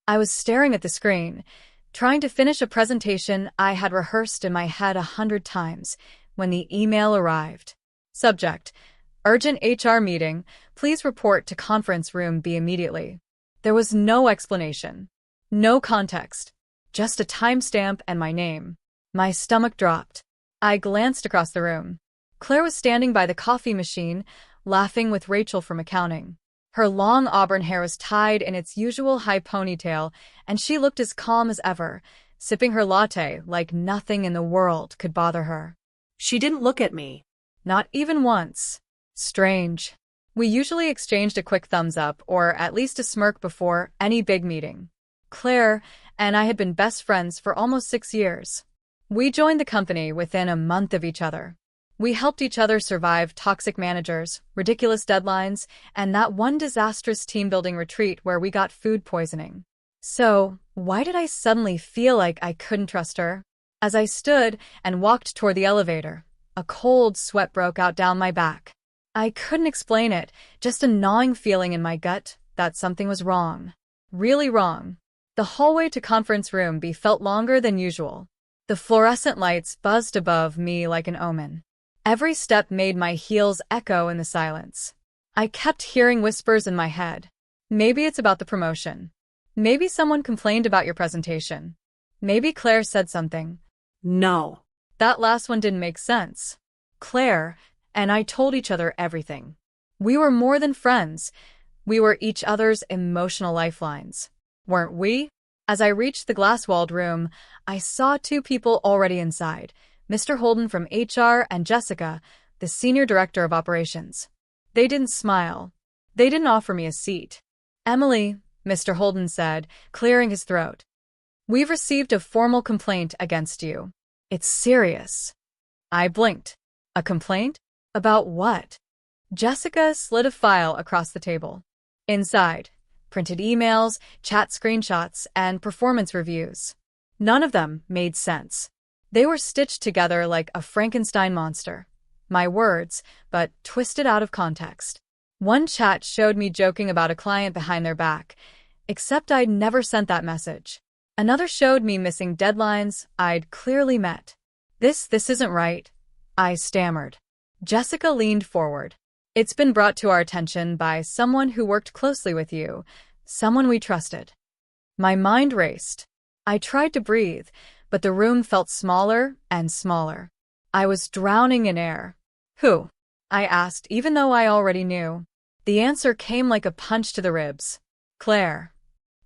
I was staring at the screen, trying to finish a presentation I had rehearsed in my head 100 times, when the email arrived. Subject: Urgent HR meeting. Please report to conference room B immediately. There was no explanation. No context. Just a timestamp and my name. My stomach dropped. I glanced across the room. Claire was standing by the coffee machine, laughing with Rachel from accounting. Her long auburn hair was tied in its usual high ponytail, and she looked as calm as ever, sipping her latte like nothing in the world could bother her. She didn't look at me. Not even once. Strange. We usually exchanged a quick thumbs up or at least a smirk before any big meeting. Claire and I had been best friends for almost 6 years. We joined the company within a month of each other. We helped each other survive toxic managers, ridiculous deadlines, and that one disastrous team-building retreat where we got food poisoning. So, why did I suddenly feel like I couldn't trust her? As I stood and walked toward the elevator, a cold sweat broke out down my back. I couldn't explain it, just a gnawing feeling in my gut that something was wrong. Really wrong. The hallway to conference room B felt longer than usual. The fluorescent lights buzzed above me like an omen. Every step made my heels echo in the silence. I kept hearing whispers in my head. Maybe it's about the promotion. Maybe someone complained about your presentation. Maybe Claire said something. No. That last one didn't make sense. Claire and I told each other everything. We were more than friends. We were each other's emotional lifelines. Weren't we? As I reached the glass-walled room, I saw 2 people already inside. Mr. Holden from HR and Jessica, the Senior Director of Operations. They didn't smile. They didn't offer me a seat. Emily, Mr. Holden said, clearing his throat. We've received a formal complaint against you. It's serious. I blinked. A complaint? About what? Jessica slid a file across the table. Inside, printed emails, chat screenshots, and performance reviews. None of them made sense. They were stitched together like a Frankenstein monster. My words, but twisted out of context. One chat showed me joking about a client behind their back, except I'd never sent that message. Another showed me missing deadlines I'd clearly met. This isn't right, I stammered. Jessica leaned forward. It's been brought to our attention by someone who worked closely with you, someone we trusted. My mind raced. I tried to breathe, but the room felt smaller and smaller. I was drowning in air. Who? I asked, even though I already knew. The answer came like a punch to the ribs. Claire.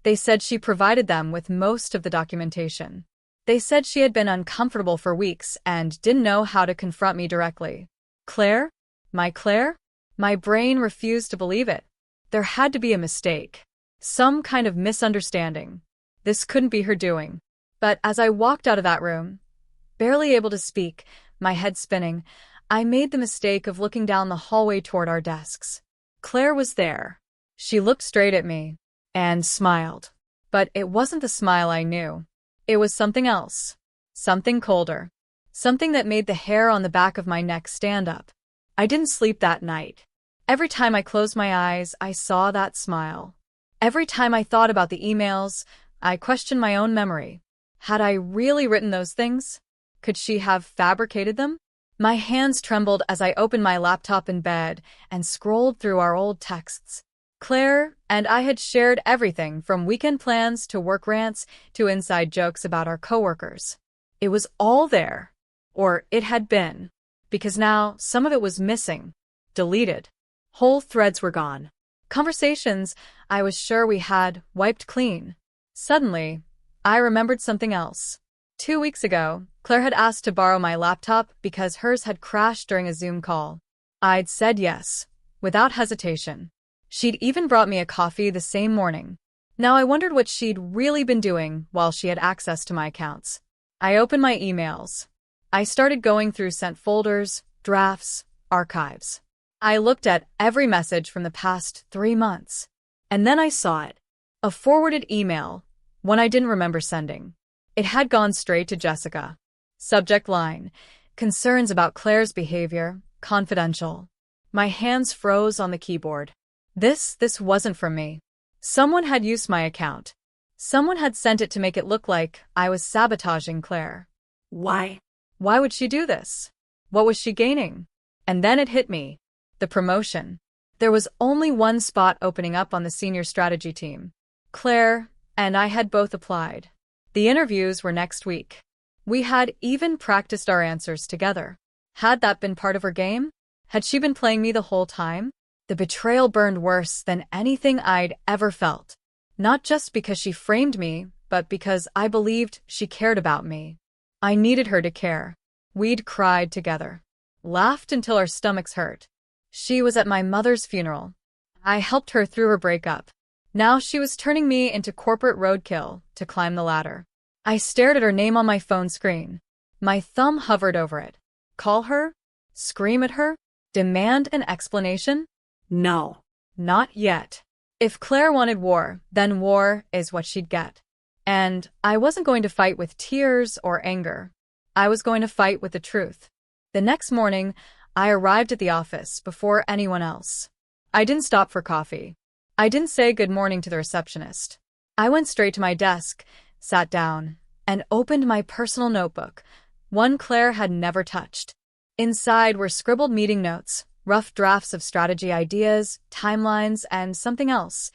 They said she provided them with most of the documentation. They said she had been uncomfortable for weeks and didn't know how to confront me directly. Claire? My Claire? My brain refused to believe it. There had to be a mistake. Some kind of misunderstanding. This couldn't be her doing. But as I walked out of that room, barely able to speak, my head spinning, I made the mistake of looking down the hallway toward our desks. Claire was there. She looked straight at me and smiled. But it wasn't the smile I knew. It was something else. Something colder. Something that made the hair on the back of my neck stand up. I didn't sleep that night. Every time I closed my eyes, I saw that smile. Every time I thought about the emails, I questioned my own memory. Had I really written those things? Could she have fabricated them? My hands trembled as I opened my laptop in bed and scrolled through our old texts. Claire and I had shared everything from weekend plans to work rants to inside jokes about our coworkers. It was all there. Or it had been. Because now some of it was missing. Deleted. Whole threads were gone. Conversations I was sure we had wiped clean. Suddenly, I remembered something else. 2 weeks ago, Claire had asked to borrow my laptop because hers had crashed during a Zoom call. I'd said yes, without hesitation. She'd even brought me a coffee the same morning. Now I wondered what she'd really been doing while she had access to my accounts. I opened my emails. I started going through sent folders, drafts, archives. I looked at every message from the past 3 months. And then I saw it. A forwarded email, one I didn't remember sending. It had gone straight to Jessica. Subject line: concerns about Claire's behavior, confidential. My hands froze on the keyboard. This wasn't from me. Someone had used my account. Someone had sent it to make it look like I was sabotaging Claire. Why? Why would she do this? What was she gaining? And then it hit me. The promotion. There was only one spot opening up on the senior strategy team. Claire and I had both applied. The interviews were next week. We had even practiced our answers together. Had that been part of her game? Had she been playing me the whole time? The betrayal burned worse than anything I'd ever felt. Not just because she framed me, but because I believed she cared about me. I needed her to care. We'd cried together, laughed until our stomachs hurt. She was at my mother's funeral. I helped her through her breakup. Now she was turning me into corporate roadkill to climb the ladder. I stared at her name on my phone screen. My thumb hovered over it. Call her? Scream at her? Demand an explanation? No. Not yet. If Claire wanted war, then war is what she'd get. And I wasn't going to fight with tears or anger. I was going to fight with the truth. The next morning, I arrived at the office before anyone else. I didn't stop for coffee. I didn't say good morning to the receptionist. I went straight to my desk, sat down, and opened my personal notebook, one Claire had never touched. Inside were scribbled meeting notes, rough drafts of strategy ideas, timelines, and something else.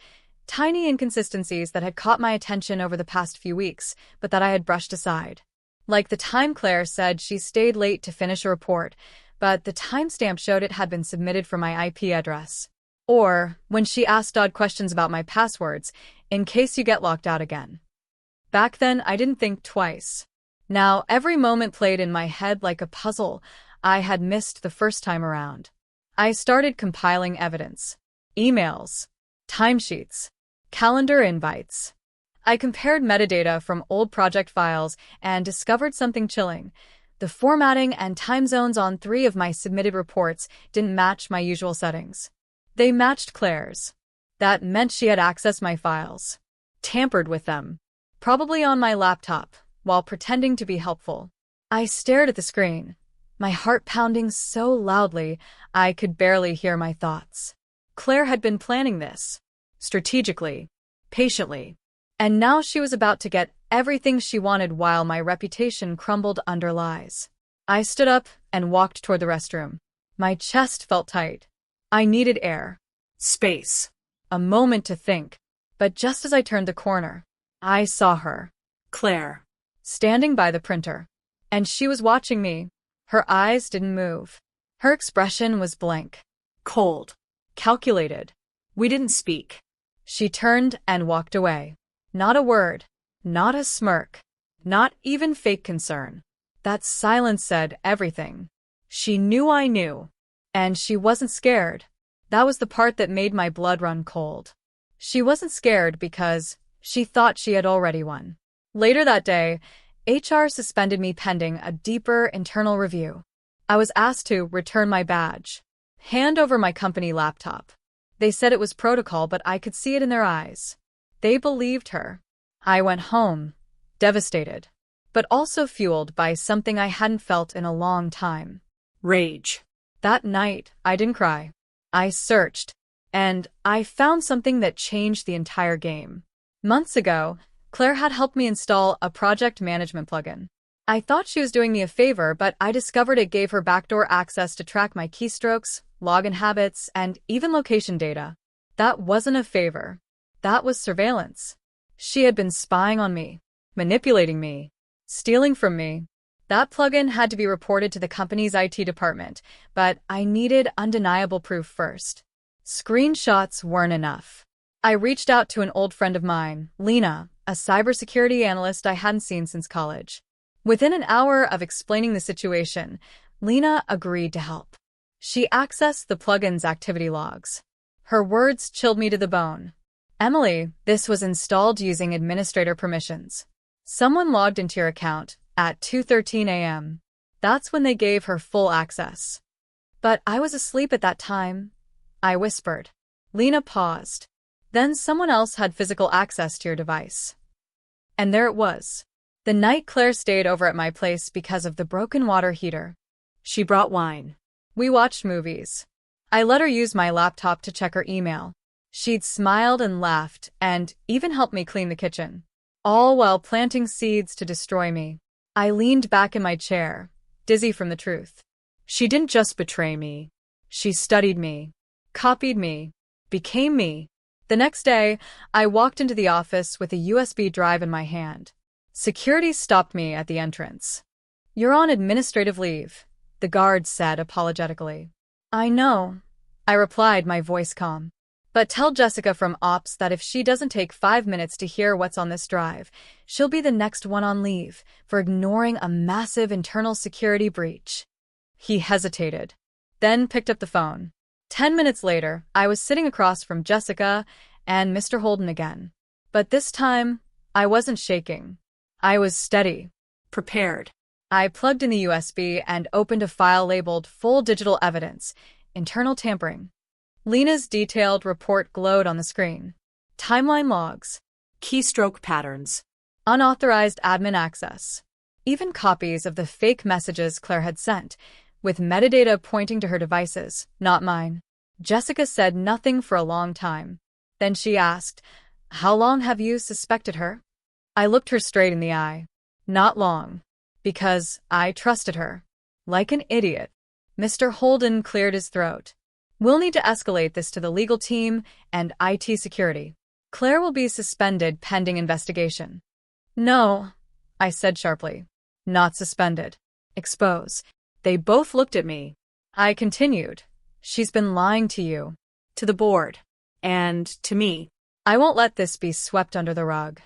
Tiny inconsistencies that had caught my attention over the past few weeks, but that I had brushed aside. Like the time Claire said she stayed late to finish a report, but the timestamp showed it had been submitted from my IP address. Or when she asked odd questions about my passwords, in case you get locked out again. Back then, I didn't think twice. Now, every moment played in my head like a puzzle I had missed the first time around. I started compiling evidence. Emails, timesheets, calendar invites. I compared metadata from old project files and discovered something chilling. The formatting and time zones on 3 of my submitted reports didn't match my usual settings. They matched Claire's. That meant she had accessed my files, tampered with them, probably on my laptop, while pretending to be helpful. I stared at the screen, my heart pounding so loudly I could barely hear my thoughts. Claire had been planning this, strategically, patiently, and now she was about to get everything she wanted while my reputation crumbled under lies. I stood up and walked toward the restroom. My chest felt tight. I needed air. Space. A moment to think. But just as I turned the corner, I saw her. Claire. Standing by the printer. And she was watching me. Her eyes didn't move. Her expression was blank. Cold. Calculated. We didn't speak. She turned and walked away. Not a word. Not a smirk. Not even fake concern. That silence said everything. She knew I knew. And she wasn't scared. That was the part that made my blood run cold. She wasn't scared because she thought she had already won. Later that day, HR suspended me pending a deeper internal review. I was asked to return my badge, hand over my company laptop. They said it was protocol, but I could see it in their eyes. They believed her. I went home, devastated, but also fueled by something I hadn't felt in a long time. Rage. That night, I didn't cry. I searched, and I found something that changed the entire game. Months ago, Claire had helped me install a project management plugin. I thought she was doing me a favor, but I discovered it gave her backdoor access to track my keystrokes, login habits, and even location data. That wasn't a favor. That was surveillance. She had been spying on me, manipulating me, stealing from me. That plugin had to be reported to the company's IT department, but I needed undeniable proof first. Screenshots weren't enough. I reached out to an old friend of mine, Lena, a cybersecurity analyst I hadn't seen since college. Within an hour of explaining the situation, Lena agreed to help. She accessed the plugin's activity logs. Her words chilled me to the bone. Emily, this was installed using administrator permissions. Someone logged into your account at 2:13 a.m. That's when they gave her full access. But I was asleep at that time, I whispered. Lena paused. Then someone else had physical access to your device. And there it was. The night Claire stayed over at my place because of the broken water heater. She brought wine. We watched movies. I let her use my laptop to check her email. She'd smiled and laughed and even helped me clean the kitchen. all while planting seeds to destroy me. I leaned back in my chair, dizzy from the truth. She didn't just betray me. She studied me, copied me, became me. The next day, I walked into the office with a USB drive in my hand. Security stopped me at the entrance. "You're on administrative leave," the guard said apologetically. "I know," I replied, my voice calm. "But tell Jessica from Ops that if she doesn't take 5 minutes to hear what's on this drive, she'll be the next one on leave for ignoring a massive internal security breach." He hesitated, then picked up the phone. 10 minutes later, I was sitting across from Jessica and Mr. Holden again. But this time, I wasn't shaking. I was steady. Prepared. I plugged in the USB and opened a file labeled Full Digital Evidence, Internal Tampering. Lena's detailed report glowed on the screen. Timeline logs. Keystroke patterns. Unauthorized admin access. Even copies of the fake messages Claire had sent, with metadata pointing to her devices, not mine. Jessica said nothing for a long time. Then she asked, "How long have you suspected her?" I looked her straight in the eye. "Not long. Because I trusted her. Like an idiot." Mr. Holden cleared his throat. "We'll need to escalate this to the legal team and IT security. Claire will be suspended pending investigation." "No," I said sharply. "Not suspended. Expose." They both looked at me. I continued. "She's been lying to you." To the board. And to me. "I won't let this be swept under the rug."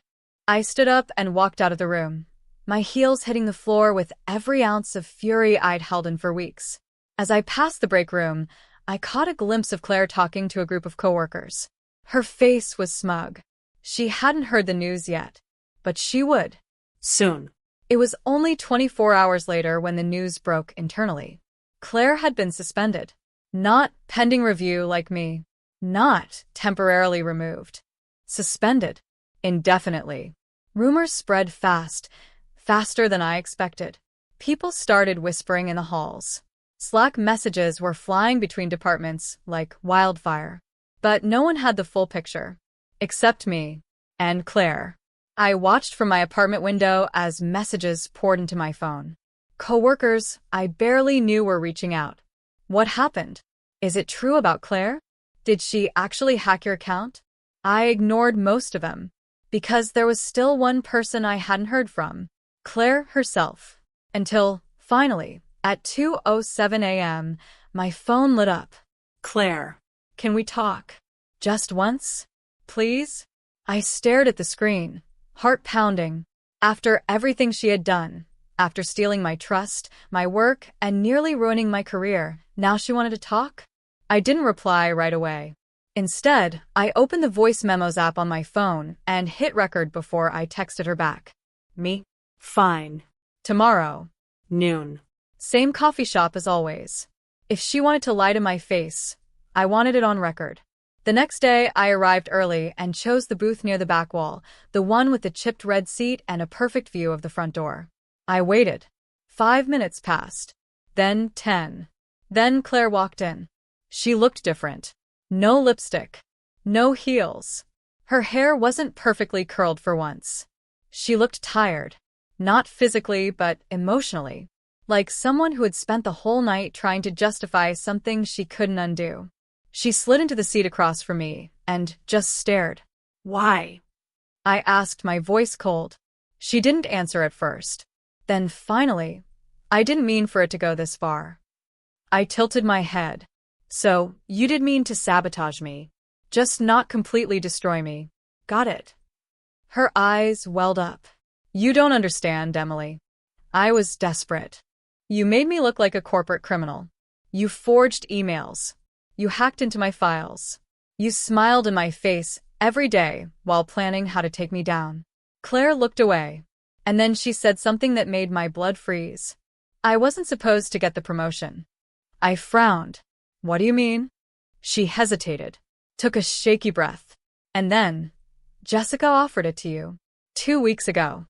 I stood up and walked out of the room, my heels hitting the floor with every ounce of fury I'd held in for weeks. As I passed the break room, I caught a glimpse of Claire talking to a group of coworkers. Her face was smug. She hadn't heard the news yet, but she would. Soon. It was only 24 hours later when the news broke internally. Claire had been suspended. Not pending review like me. Not temporarily removed. Suspended. Indefinitely. Rumors spread fast, faster than I expected. People started whispering in the halls. Slack messages were flying between departments like wildfire. But no one had the full picture. Except me. And Claire. I watched from my apartment window as messages poured into my phone. Coworkers I barely knew were reaching out. "What happened? Is it true about Claire? Did she actually hack your account?" I ignored most of them, because there was still one person I hadn't heard from, Claire herself. Until, finally, at 2:07 a.m., my phone lit up. "Claire, can we talk? Just once? Please?" I stared at the screen, heart pounding. After everything she had done, after stealing my trust, my work, and nearly ruining my career, now she wanted to talk? I didn't reply right away. Instead, I opened the voice memos app on my phone and hit record before I texted her back. "Me? Fine. Tomorrow. Noon. Same coffee shop as always." If she wanted to lie to my face, I wanted it on record. The next day, I arrived early and chose the booth near the back wall, the one with the chipped red seat and a perfect view of the front door. I waited. 5 minutes passed. Then 10. Then Claire walked in. She looked different. No lipstick. No heels. Her hair wasn't perfectly curled for once. She looked tired. Not physically, but emotionally. Like someone who had spent the whole night trying to justify something she couldn't undo. She slid into the seat across from me and just stared. "Why?" I asked, my voice cold. She didn't answer at first. Then finally, "I didn't mean for it to go this far." I tilted my head. "So, you did mean to sabotage me. Just not completely destroy me. Got it." Her eyes welled up. "You don't understand, Emily. I was desperate. You made me look like a corporate criminal. You forged emails. You hacked into my files. You smiled in my face every day while planning how to take me down." Claire looked away, and then she said something that made my blood freeze. "I wasn't supposed to get the promotion." I frowned. "What do you mean?" She hesitated, took a shaky breath, and then, "Jessica offered it to you 2 weeks ago."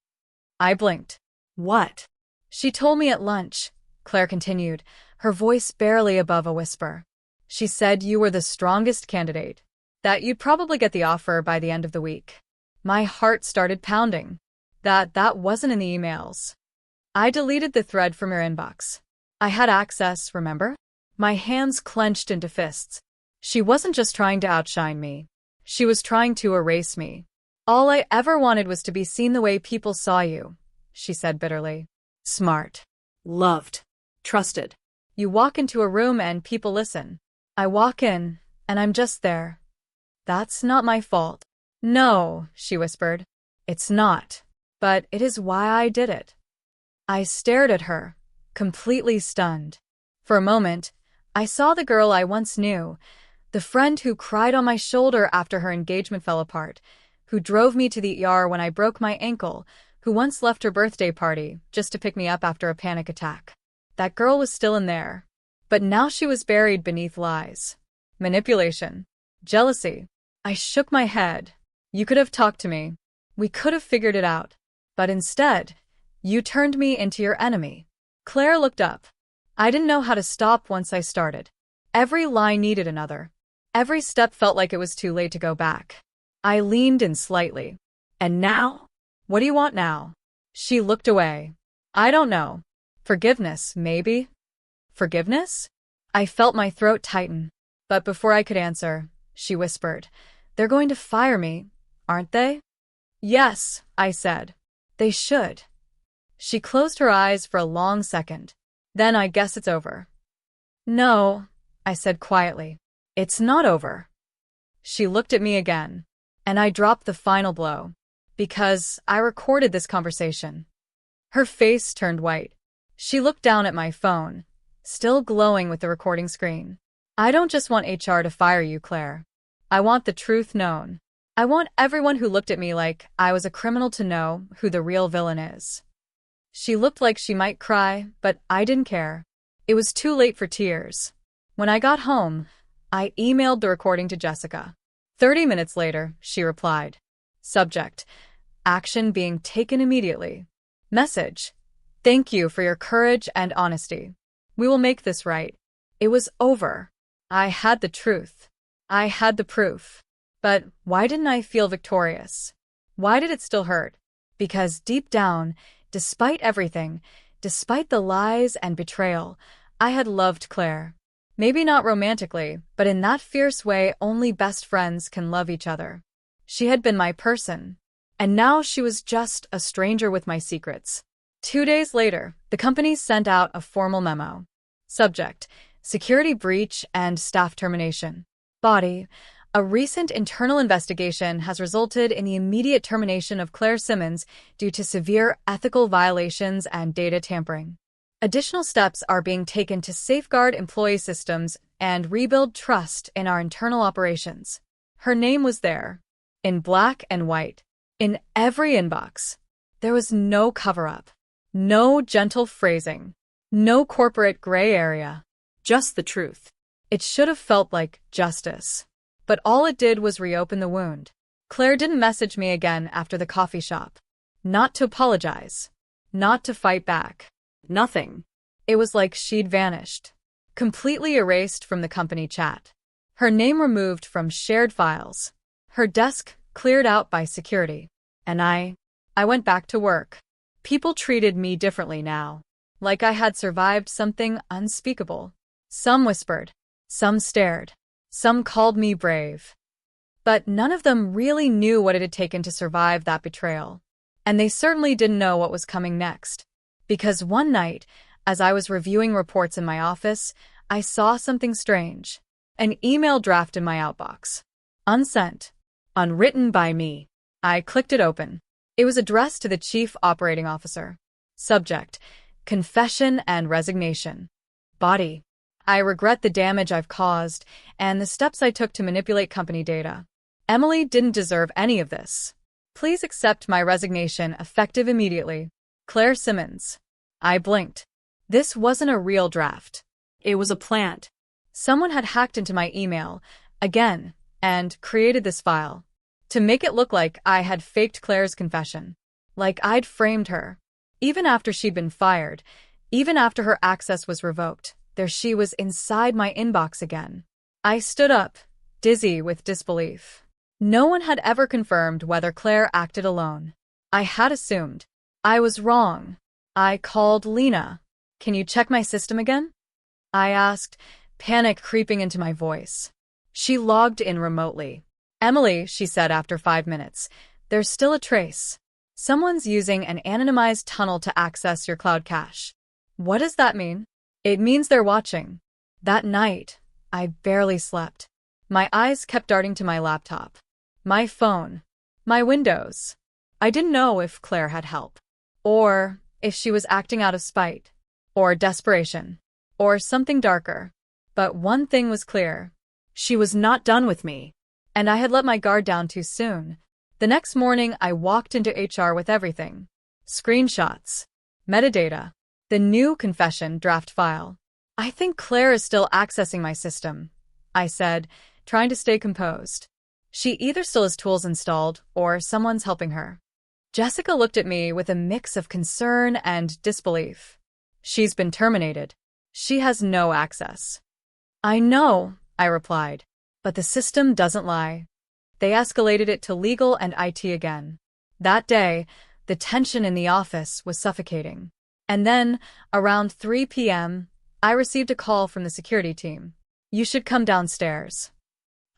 I blinked. "What?" "She told me at lunch," Claire continued, her voice barely above a whisper. "She said you were the strongest candidate, that you'd probably get the offer by the end of the week." My heart started pounding. That wasn't in the emails. I deleted the thread from your inbox. I had access, remember? My hands clenched into fists. She wasn't just trying to outshine me. She was trying to erase me. All I ever wanted was to be seen the way people saw you, she said bitterly. Smart. Loved. Trusted. You walk into a room and people listen. I walk in, and I'm just there. That's not my fault. No, she whispered. It's not. But it is why I did it. I stared at her, completely stunned. For a moment, I saw the girl I once knew, the friend who cried on my shoulder after her engagement fell apart, who drove me to the ER when I broke my ankle, who once left her birthday party just to pick me up after a panic attack. That girl was still in there. But now she was buried beneath lies, manipulation, jealousy. I shook my head. You could have talked to me. We could have figured it out. But instead, you turned me into your enemy. Claire looked up. I didn't know how to stop once I started. Every lie needed another. Every step felt like it was too late to go back. I leaned in slightly. And now? What do you want now? She looked away. I don't know. Forgiveness, maybe? Forgiveness? I felt my throat tighten. But before I could answer, she whispered, They're going to fire me, aren't they? Yes, I said. They should. She closed her eyes for a long second. Then I guess it's over. No, I said quietly. It's not over. She looked at me again, and I dropped the final blow, because I recorded this conversation. Her face turned white. She looked down at my phone, still glowing with the recording screen. I don't just want HR to fire you, Claire. I want the truth known. I want everyone who looked at me like I was a criminal to know who the real villain is. She looked like she might cry, but I didn't care. It was too late for tears. When I got home, I emailed the recording to Jessica. 30 minutes later, she replied. Subject: action being taken immediately. Message: thank you for your courage and honesty. We will make this right. It was over. I had the truth. I had the proof. But why didn't I feel victorious? Why did it still hurt? Because deep down, despite everything, despite the lies and betrayal, I had loved Claire. Maybe not romantically, but in that fierce way only best friends can love each other. She had been my person. And now she was just a stranger with my secrets. 2 days later, the company sent out a formal memo. Subject: security breach and staff termination. Body: a recent internal investigation has resulted in the immediate termination of Claire Simmons due to severe ethical violations and data tampering. Additional steps are being taken to safeguard employee systems and rebuild trust in our internal operations. Her name was there, in black and white, in every inbox. There was no cover-up, no gentle phrasing, no corporate gray area, just the truth. It should have felt like justice. But all it did was reopen the wound. Claire didn't message me again after the coffee shop. Not to apologize. Not to fight back. Nothing. It was like she'd vanished. Completely erased from the company chat. Her name removed from shared files. Her desk cleared out by security. And I went back to work. People treated me differently now. Like I had survived something unspeakable. Some whispered. Some stared. Some called me brave. But none of them really knew what it had taken to survive that betrayal. And they certainly didn't know what was coming next. Because one night, as I was reviewing reports in my office, I saw something strange. An email draft in my outbox. Unsent. Unwritten by me. I clicked it open. It was addressed to the Chief Operating Officer. Subject: confession and resignation. Body: I regret the damage I've caused and the steps I took to manipulate company data. Emily didn't deserve any of this. Please accept my resignation effective immediately. Claire Simmons. I blinked. This wasn't a real draft. It was a plant. Someone had hacked into my email, again, and created this file. To make it look like I had faked Claire's confession. Like I'd framed her. Even after she'd been fired, even after her access was revoked, there she was inside my inbox again. I stood up, dizzy with disbelief. No one had ever confirmed whether Claire acted alone. I had assumed. I was wrong. I called Lena. "Can you check my system again?" I asked, panic creeping into my voice. She logged in remotely. "Emily," she said after 5 minutes, "there's still a trace. Someone's using an anonymized tunnel to access your cloud cache." "What does that mean?" "It means they're watching." That night, I barely slept. My eyes kept darting to my laptop, my phone, my windows. I didn't know if Claire had help, or if she was acting out of spite, or desperation, or something darker. But one thing was clear. She was not done with me, and I had let my guard down too soon. The next morning, I walked into HR with everything. Screenshots, metadata, the new confession draft file. "I think Claire is still accessing my system," I said, trying to stay composed. "She either still has tools installed, or someone's helping her." Jessica looked at me with a mix of concern and disbelief. "She's been terminated. She has no access." "I know," I replied, "but the system doesn't lie." They escalated it to legal and IT again. That day, the tension in the office was suffocating. And then, around 3 p.m., I received a call from the security team. "You should come downstairs."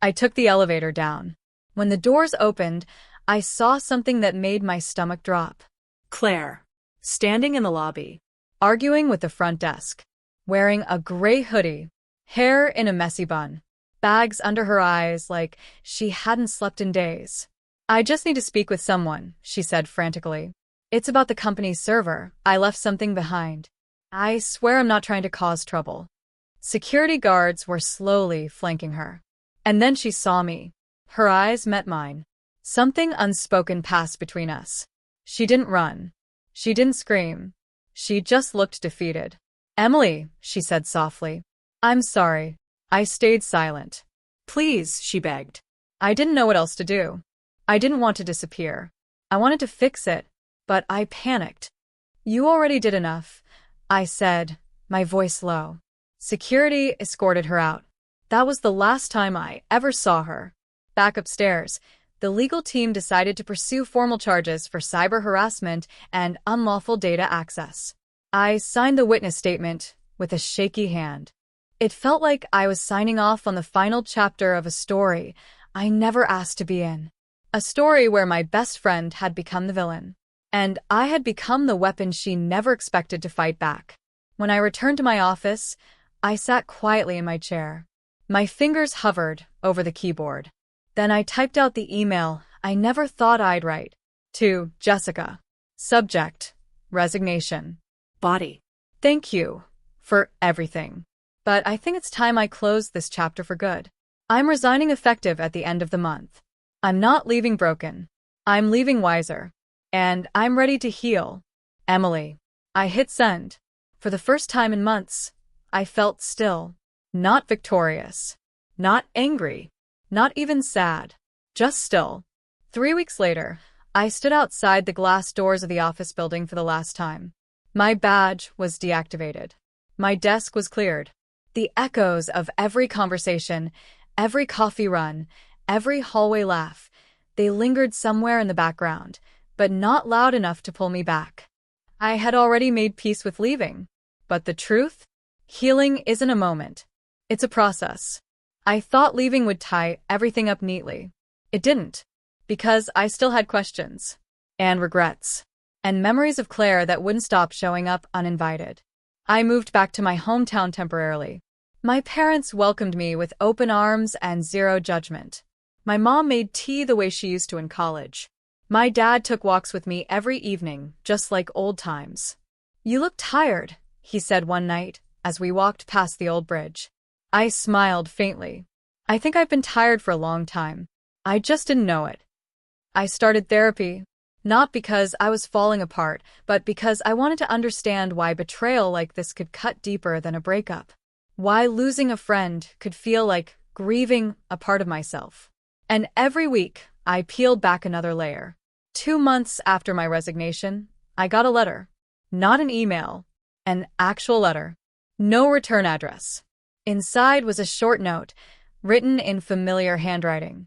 I took the elevator down. When the doors opened, I saw something that made my stomach drop. Claire, standing in the lobby. Arguing with the front desk. Wearing a gray hoodie, hair in a messy bun, bags under her eyes like she hadn't slept in days. "I just need to speak with someone," she said frantically. "It's about the company's server. I left something behind. I swear I'm not trying to cause trouble." Security guards were slowly flanking her. And then she saw me. Her eyes met mine. Something unspoken passed between us. She didn't run. She didn't scream. She just looked defeated. "Emily," she said softly. "I'm sorry." I stayed silent. "Please," she begged. I didn't know what else to do. I didn't want to disappear. I wanted to fix it, but I panicked. "You already did enough," I said, my voice low. Security escorted her out. That was the last time I ever saw her. Back upstairs, the legal team decided to pursue formal charges for cyber harassment and unlawful data access. I signed the witness statement with a shaky hand. It felt like I was signing off on the final chapter of a story I never asked to be in. A story where my best friend had become the villain, and I had become the weapon she never expected to fight back. When I returned to my office, I sat quietly in my chair. My fingers hovered over the keyboard. Then I typed out the email I never thought I'd write. To Jessica. Subject: resignation. Body: "Thank you for everything. But I think it's time I closed this chapter for good. I'm resigning effective at the end of the month. I'm not leaving broken. I'm leaving wiser. And I'm ready to heal. Emily." I hit send. For the first time in months, I felt still. Not victorious. Not angry. Not even sad. Just still. 3 weeks later, I stood outside the glass doors of the office building for the last time. My badge was deactivated. My desk was cleared. The echoes of every conversation, every coffee run, every hallway laugh, they lingered somewhere in the background, but not loud enough to pull me back. I had already made peace with leaving. But the truth? Healing isn't a moment. It's a process. I thought leaving would tie everything up neatly. It didn't, because I still had questions, and regrets, and memories of Claire that wouldn't stop showing up uninvited. I moved back to my hometown temporarily. My parents welcomed me with open arms and zero judgment. My mom made tea the way she used to in college. My dad took walks with me every evening, just like old times. "You look tired," he said one night as we walked past the old bridge. I smiled faintly. "I think I've been tired for a long time. I just didn't know it." I started therapy, not because I was falling apart, but because I wanted to understand why betrayal like this could cut deeper than a breakup. Why losing a friend could feel like grieving a part of myself. And every week, I peeled back another layer. 2 months after my resignation, I got a letter. Not an email, an actual letter. No return address. Inside was a short note, written in familiar handwriting.